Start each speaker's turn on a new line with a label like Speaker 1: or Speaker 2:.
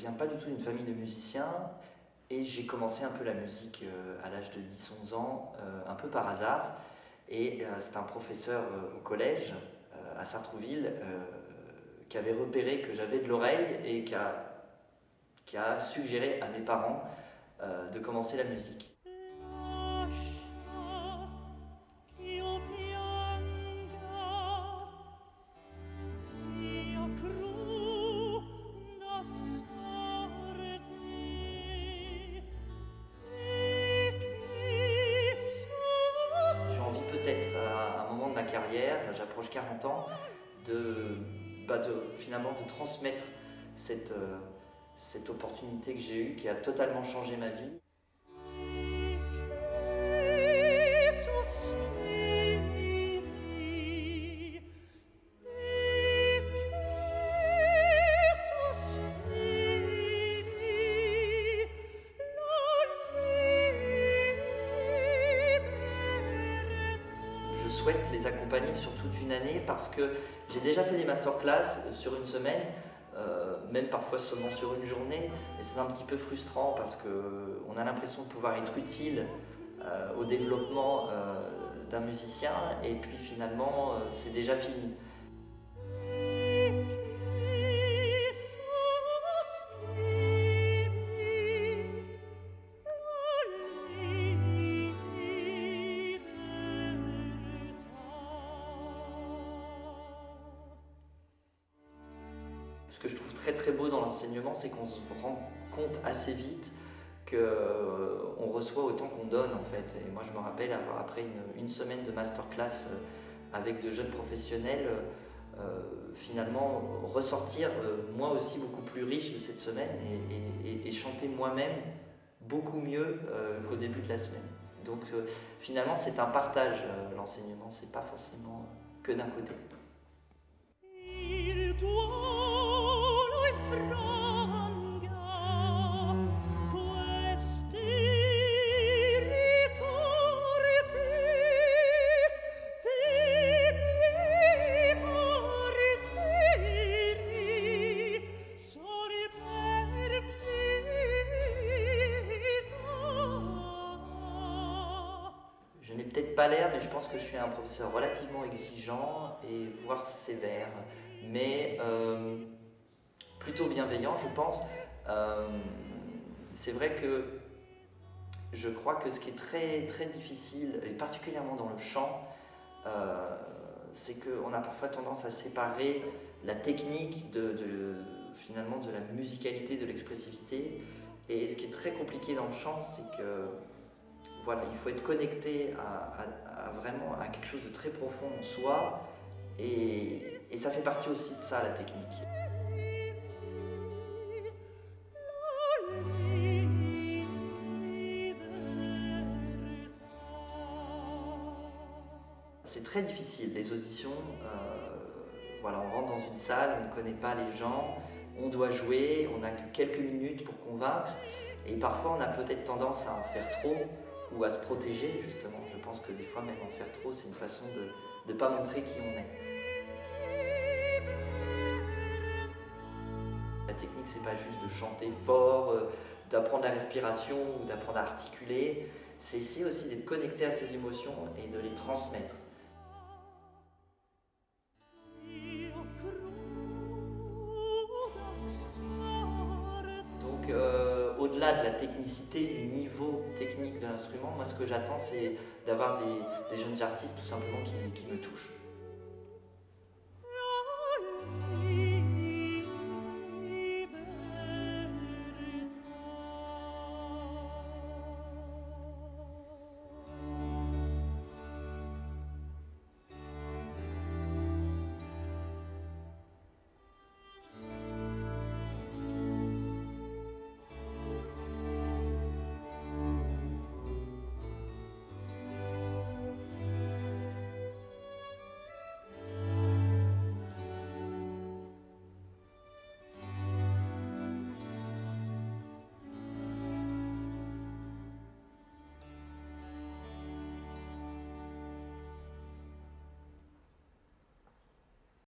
Speaker 1: viens pas du tout d'une famille de musiciens et j'ai commencé un peu la musique à l'âge de 10-11 ans, un peu par hasard. Et c'est un professeur au collège, à Sartrouville, qui avait repéré que j'avais de l'oreille et qui a suggéré à mes parents de commencer la musique. J'ai envie peut-être à un moment de ma carrière, j'approche 40 ans, finalement de transmettre cette opportunité que j'ai eue qui a totalement changé ma vie. Je souhaite les accompagner sur toute une année parce que j'ai déjà fait des masterclass sur une semaine, même parfois seulement sur une journée, et c'est un petit peu frustrant parce qu'on a l'impression de pouvoir être utile au développement d'un musicien et puis finalement c'est déjà fini. Ce que je trouve très très beau dans l'enseignement, c'est qu'on se rend compte assez vite qu'on reçoit autant qu'on donne en fait. Et moi je me rappelle avoir, après une semaine de masterclass avec de jeunes professionnels, finalement ressortir moi aussi beaucoup plus riche de cette semaine et chanter moi-même beaucoup mieux qu'au début de la semaine. Donc finalement c'est un partage, l'enseignement, c'est pas forcément que d'un côté. Je n'ai peut-être pas l'air, mais je pense que je suis un professeur relativement exigeant et voire sévère, mais plutôt bienveillant, je pense. C'est vrai que je crois que ce qui est très, très difficile, et particulièrement dans le chant, c'est qu'on a parfois tendance à séparer la technique finalement de la musicalité, de l'expressivité. Et ce qui est très compliqué dans le chant, c'est que voilà, il faut être connecté vraiment à quelque chose de très profond en soi, et ça fait partie aussi de ça, la technique. C'est très difficile, les auditions, voilà, on rentre dans une salle, on ne connaît pas les gens, on doit jouer, on n'a que quelques minutes pour convaincre, et parfois on a peut-être tendance à en faire trop, ou à se protéger justement. Je pense que des fois même en faire trop, c'est une façon de ne pas montrer qui on est. La technique, c'est pas juste de chanter fort, d'apprendre la respiration ou d'apprendre à articuler, c'est essayer aussi d'être connecté à ses émotions et de les transmettre. Donc au-delà de la technicité, du niveau technique de l'instrument, moi ce que j'attends c'est d'avoir des jeunes artistes tout simplement qui me touchent.